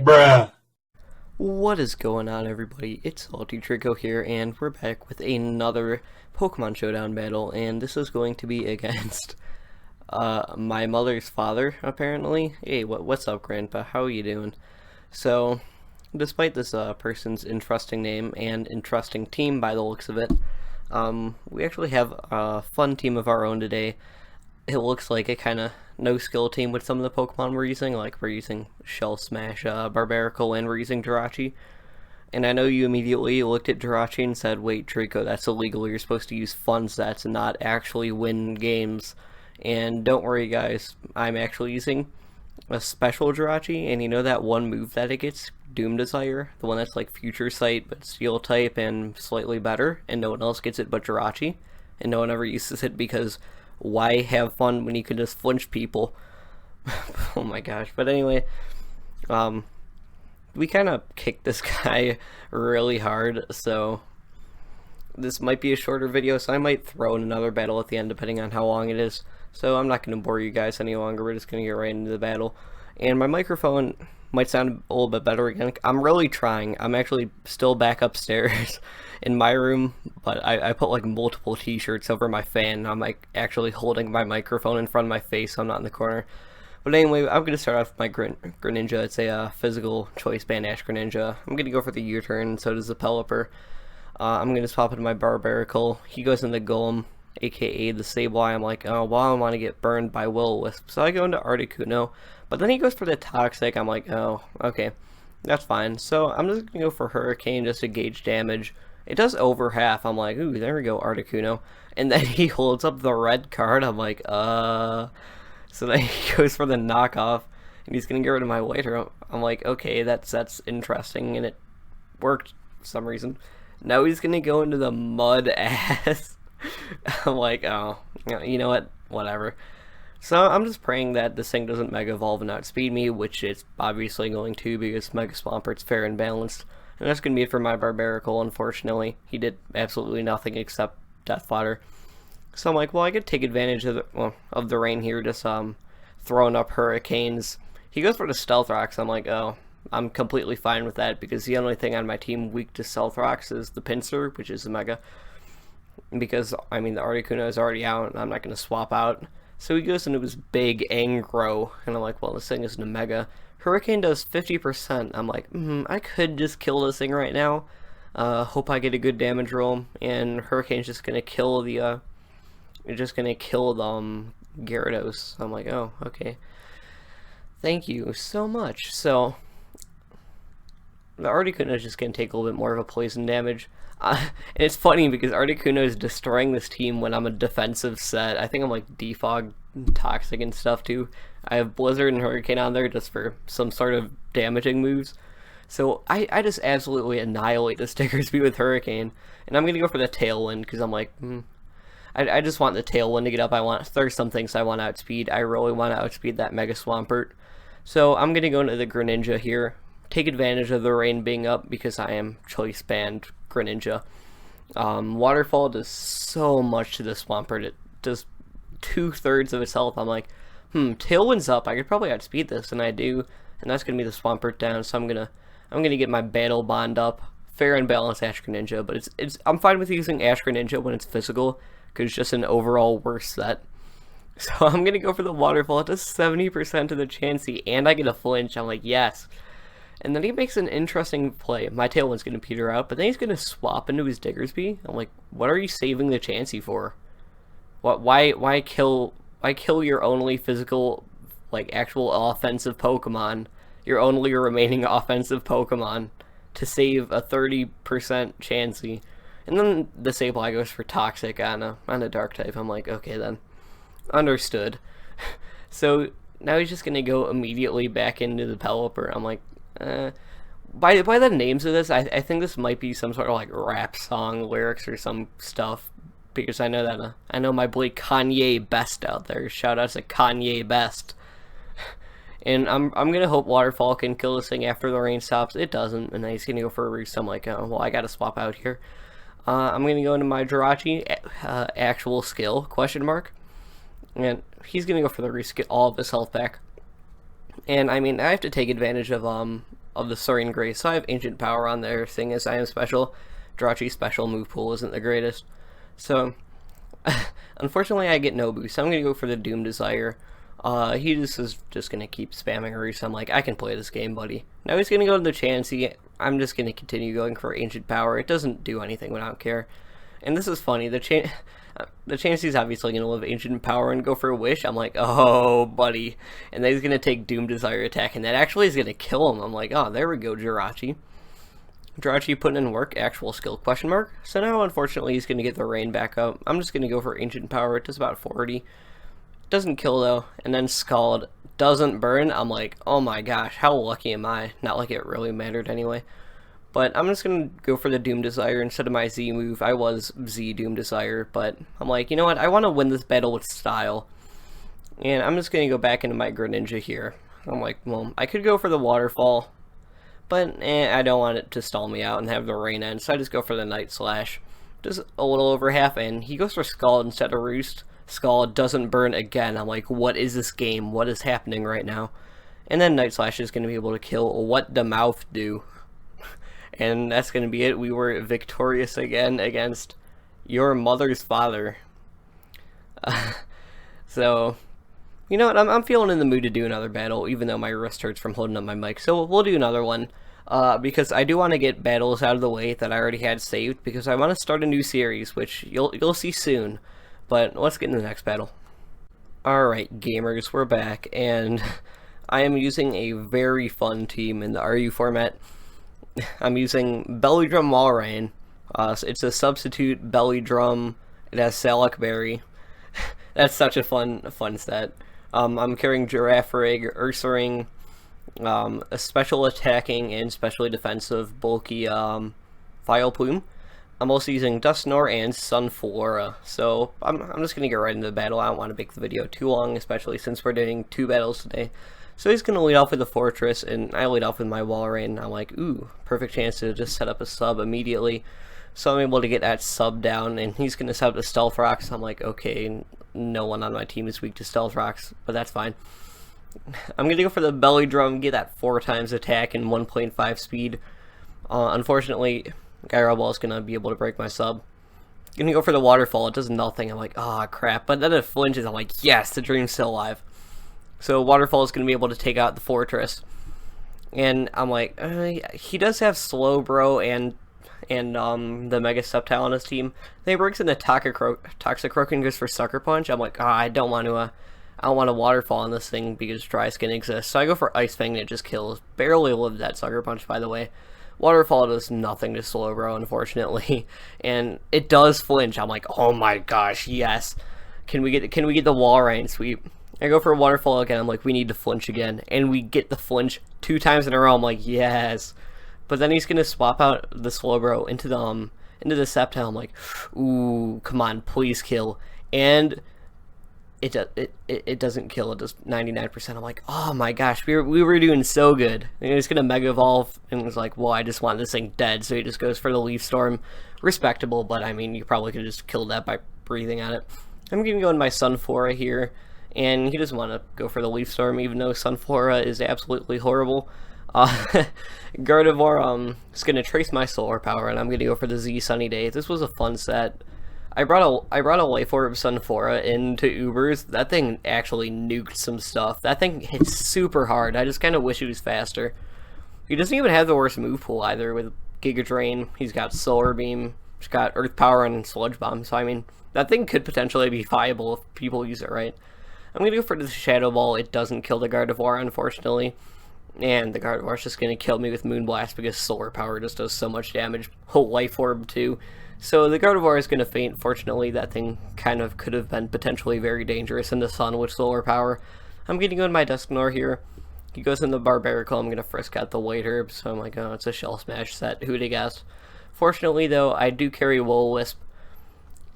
Bruh. What is going on, everybody? It's Salty Trico here, and we're back with another Pokemon Showdown battle, and this is going to be against my mother's father, apparently. Hey, what's up, Grandpa? How are you doing? So, despite this person's interesting name and interesting team by the looks of it, we actually have a fun team of our own today. It looks like a kind of no-skill team with some of the Pokemon we're using, like we're using Shell Smash, Barbaracle, and we're using Jirachi. And I know you immediately looked at Jirachi and said, wait, Trico, that's illegal, you're supposed to use fun sets and not actually win games. And don't worry, guys, I'm actually using a special Jirachi, and you know that one move that it gets, Doom Desire? The one that's like Future Sight, but Steel type and slightly better, and no one else gets it but Jirachi, and no one ever uses it because why have fun when you can just flinch people? Oh my gosh. But anyway, we kind of kicked this guy really hard, so this might be a shorter video, so I might throw in another battle at the end depending on how long it is. So I'm not going to bore you guys any longer, we're just going to get right into the battle. And my microphone might sound a little bit better again. I'm really trying. I'm actually still back upstairs in my room, but I put like multiple t-shirts over my fan. I'm like actually holding my microphone in front of my face, so I'm not in the corner. But anyway, I'm going to start off with my Greninja. It's a physical choice band Ash-Greninja. I'm going to go for the U-turn, and so does the Pelipper. I'm going to swap into my Barbaracle. He goes into Golem, aka the Sableye. I'm like, oh, well, I want to get burned by Will-O-Wisp, so I go into Articuno. But then he goes for the Toxic. I'm like, oh, okay, that's fine. So I'm just going to go for Hurricane just to gauge damage. It does over half. I'm like, ooh, there we go, Articuno. And then he holds up the red card. I'm like, So then he goes for the knockoff, and he's going to get rid of my Waiter. I'm like, okay, that's interesting, and it worked for some reason. Now he's going to go into the mud ass. I'm like, oh, you know what, whatever. So I'm just praying that this thing doesn't Mega Evolve and outspeed me, which it's obviously going to because Mega Swampert's fair and balanced. And that's going to be it for my Barbaracle, unfortunately. He did absolutely nothing except Death Fodder. So I'm like, well, I could take advantage of the rain here, just throwing up Hurricanes. He goes for the Stealth Rocks. I'm like, oh, I'm completely fine with that because the only thing on my team weak to Stealth Rocks is the Pinsir, which is a Mega. Because, I mean, the Articuno is already out, and I'm not going to swap out. So he goes into his big Angro, and I'm like, well, this thing isn't a Mega. Hurricane does 50%. I'm like, I could just kill this thing right now. Hope I get a good damage roll, and Hurricane's just gonna kill the, Gyarados. I'm like, oh, okay. Thank you so much. So, the Articuno is just gonna take a little bit more of a poison damage. And it's funny because Articuno is destroying this team when I'm a defensive set. I think I'm like Defog, Toxic, and stuff too. I have Blizzard and Hurricane on there just for some sort of damaging moves. So I just absolutely annihilate the Stickersby with Hurricane. And I'm going to go for the Tailwind because I'm like, I just want the Tailwind to get up. There's some things I want to outspeed. I really want to outspeed that Mega Swampert. So I'm going to go into the Greninja here. Take advantage of the rain being up because I am choice band Greninja. Waterfall does so much to the Swampert. It does 2/3 of its health. I'm like, Tailwind's up. I could probably outspeed this, and I do. And that's gonna be the Swampert down. So I'm gonna get my Battle Bond up. Fair and balanced Ash-Greninja, but I'm fine with using Ash-Greninja when it's physical because it's just an overall worse set. So I'm gonna go for the Waterfall. It does 70% of the Chansey, and I get a flinch. I'm like, yes. And then he makes an interesting play. My Tailwind's going to peter out, but then he's going to swap into his Diggersby. I'm like, what are you saving the Chansey for? Why kill your only physical, like, actual offensive Pokemon, your only remaining offensive Pokemon, to save a 30% Chansey? And then the Sableye goes for Toxic on a Dark type. I'm like, okay then. Understood. So now he's just going to go immediately back into the Pelipper. I'm like, by the names of this, I think this might be some sort of like rap song lyrics or some stuff, because I know that I know my boy Kanye Best out there. Shout out to Kanye Best. And I'm gonna hope Waterfall can kill this thing after the rain stops. It doesn't, and then he's gonna go for a roost. I'm like, oh well, I gotta swap out here. I'm gonna go into my Jirachi actual skill question mark, and he's gonna go for the roost, get all of his health back. And I mean, I have to take advantage of of the Soaring Grace. So I have Ancient Power on there, seeing as I am special. Jirachi's special move pool isn't the greatest. So, unfortunately, I get no boost. I'm going to go for the Doom Desire. He is just going to keep spamming Roost. I'm like, I can play this game, buddy. Now he's going to go to the Chansey. I'm just going to continue going for Ancient Power. It doesn't do anything, but I don't care. And this is funny. The Chansey's obviously going to live Ancient Power and go for a Wish. I'm like, oh, buddy. And then he's going to take Doom Desire attack, and that actually is going to kill him. I'm like, oh, there we go, Jirachi. Jirachi putting in work, actual skill, question mark. So now, unfortunately, he's going to get the rain back up. I'm just going to go for Ancient Power. It does about 40. Doesn't kill, though. And then Scald doesn't burn. I'm like, oh my gosh, how lucky am I? Not like it really mattered anyway. But I'm just going to go for the Doom Desire instead of my Z move. I was Z Doom Desire, but I'm like, you know what? I want to win this battle with style. And I'm just going to go back into my Greninja here. I'm like, well, I could go for the Waterfall. But I don't want it to stall me out and have the rain end, so I just go for the Night Slash. Just a little over half, and he goes for Scald instead of Roost. Scald doesn't burn again. I'm like, what is this game? What is happening right now? And then Night Slash is going to be able to kill what the mouth do. And that's going to be it. We were victorious again against your mother's father. So, you know what, I'm feeling in the mood to do another battle, even though my wrist hurts from holding up my mic. So we'll do another one, because I do want to get battles out of the way that I already had saved, because I want to start a new series, which you'll see soon. But let's get into the next battle. Alright, gamers, we're back, and I am using a very fun team in the RU format. I'm using Belly Drum Walrein. It's a substitute Belly Drum. It has Salak Berry. That's such a fun set. I'm carrying Giraffe Rig, Ursaring, a special attacking and specially defensive bulky Vileplume. I'm also using Dusknoir and Sunflora. So I'm just going to get right into the battle. I don't want to make the video too long, especially since we're doing 2 battles today. So he's going to lead off with the Fortress, and I lead off with my Walrein. I'm like, ooh, perfect chance to just set up a sub immediately. So I'm able to get that sub down, and he's going to set up the Stealth Rocks. I'm like, okay, no one on my team is weak to Stealth Rocks, but that's fine. I'm going to go for the Belly Drum, get that 4 times attack and 1.5 speed. Unfortunately, Gyro Ball is going to be able to break my sub. Going to go for the Waterfall, it does nothing. I'm like, oh crap, but then it flinches. I'm like, yes, the dream's still alive. So Waterfall is going to be able to take out the Fortress. And I'm like, he does have Slowbro and the Mega Sceptile on his team. Then he breaks into Toxicroak and goes for Sucker Punch. I'm like, I don't want to Waterfall on this thing because Dry Skin exists. So I go for Ice Fang and it just kills. Barely lived that Sucker Punch, by the way. Waterfall does nothing to Slowbro, unfortunately. And it does flinch. I'm like, oh my gosh, yes. Can we get the Walrein sweep? I go for a Waterfall again. I'm like, we need to flinch again. And we get the flinch 2 times in a row. I'm like, yes. But then he's going to swap out the Slowbro into the Sceptile. I'm like, ooh, come on, please kill. And it doesn't kill. It does 99%. I'm like, oh my gosh, we were doing so good. And he's going to Mega Evolve. And was like, well, I just want this thing dead. So he just goes for the Leaf Storm. Respectable, but I mean, you probably could have just killed that by breathing on it. I'm going to go in my Sunflora here. And he doesn't want to go for the Leaf Storm, even though Sunflora is absolutely horrible. Gardevoir is going to trace my Solar Power, and I'm going to go for the Z Sunny Day. This was a fun set. I brought a Life Orb Sunflora into Ubers. That thing actually nuked some stuff. That thing hits super hard. I just kind of wish it was faster. He doesn't even have the worst move pool either with Giga Drain. He's got Solar Beam. He's got Earth Power and Sludge Bomb. So I mean, that thing could potentially be viable if people use it right. I'm going to go for the Shadow Ball. It doesn't kill the Gardevoir, unfortunately. And the Gardevoir is just going to kill me with Moonblast because Solar Power just does so much damage. Whole Life Orb, too. So the Gardevoir is going to faint. Fortunately, that thing kind of could have been potentially very dangerous in the sun with Solar Power. I'm going to go in my Dusknoir here. He goes in the Barbarical. I'm going to frisk out the White Herb. So I'm like, oh, it's a Shell Smash set. Who'd have guessed? Fortunately, though, I do carry Will-O-Wisp.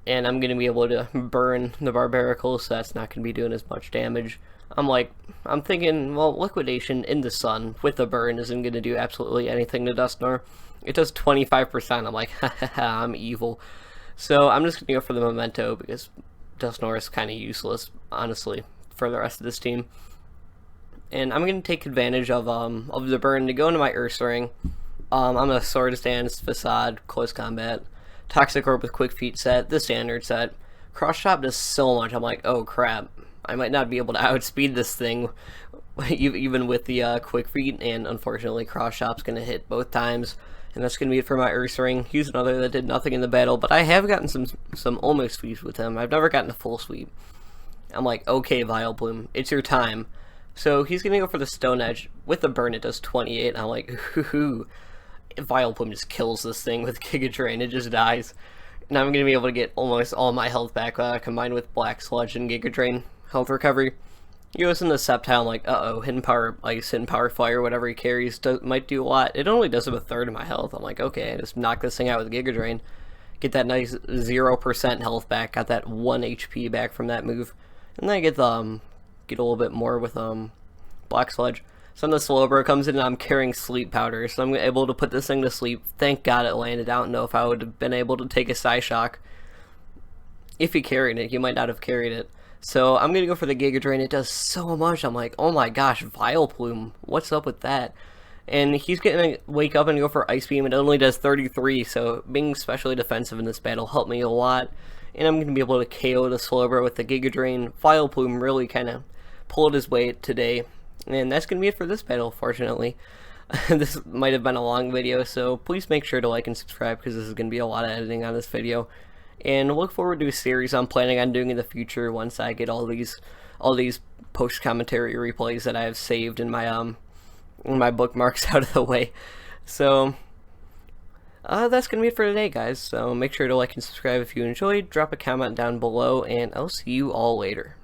And I'm going to be able to burn the Barbarical, so that's not going to be doing as much damage. I'm thinking, well, Liquidation in the sun with the burn isn't going to do absolutely anything to Dusknoir. It does 25%. I'm like, haha, I'm evil. So I'm just going to go for the Memento because Dusknoir is kind of useless, honestly, for the rest of this team. and I'm gonna take advantage of the burn to go into my Ursaring. I'm a Sword Stance, Facade, Close Combat, Toxic Orb with Quick Feet set, the Standard set. Cross Chop does so much, I'm like, oh crap, I might not be able to outspeed this thing, even with the Quick Feet, and unfortunately Cross Chop's gonna hit both times, and that's gonna be it for my Ursaring. He's another that did nothing in the battle, but I have gotten some almost sweeps with him. I've never gotten a full sweep. I'm like, okay, Vileplume, it's your time. So he's gonna go for the Stone Edge. With the burn, it does 28. I'm like, hoo. Vileplume just kills this thing with Giga Drain. It just dies. And I'm gonna be able to get almost all my health back, combined with Black Sludge and Giga Drain health recovery. He goes into Sceptile. I'm like, uh-oh, Hidden Power Ice, Hidden Power Fire, whatever he carries might do a lot. It only does him a third of my health. I'm like, okay, just knock this thing out with Giga Drain. Get that nice 0% health back. Got that 1 HP back from that move. And then I get a little bit more with Black Sludge. So then the Slowbro comes in and I'm carrying Sleep Powder, so I'm able to put this thing to sleep. Thank God it landed. I don't know if I would have been able to take a Psyshock. If he carried it, he might not have carried it. So I'm going to go for the Giga Drain. It does so much. I'm like, oh my gosh, Vileplume. What's up with that? And he's going to wake up and go for Ice Beam. It only does 33, so being especially defensive in this battle helped me a lot. And I'm going to be able to KO the Slowbro with the Giga Drain. Vileplume really kind of pulled his weight today. And that's going to be it for this battle, fortunately. This might have been a long video, so please make sure to like and subscribe, because this is going to be a lot of editing on this video. And look forward to a series I'm planning on doing in the future once I get all these post-commentary replays that I have saved in my bookmarks out of the way. So that's going to be it for today, guys. So make sure to like and subscribe if you enjoyed. Drop a comment down below, and I'll see you all later.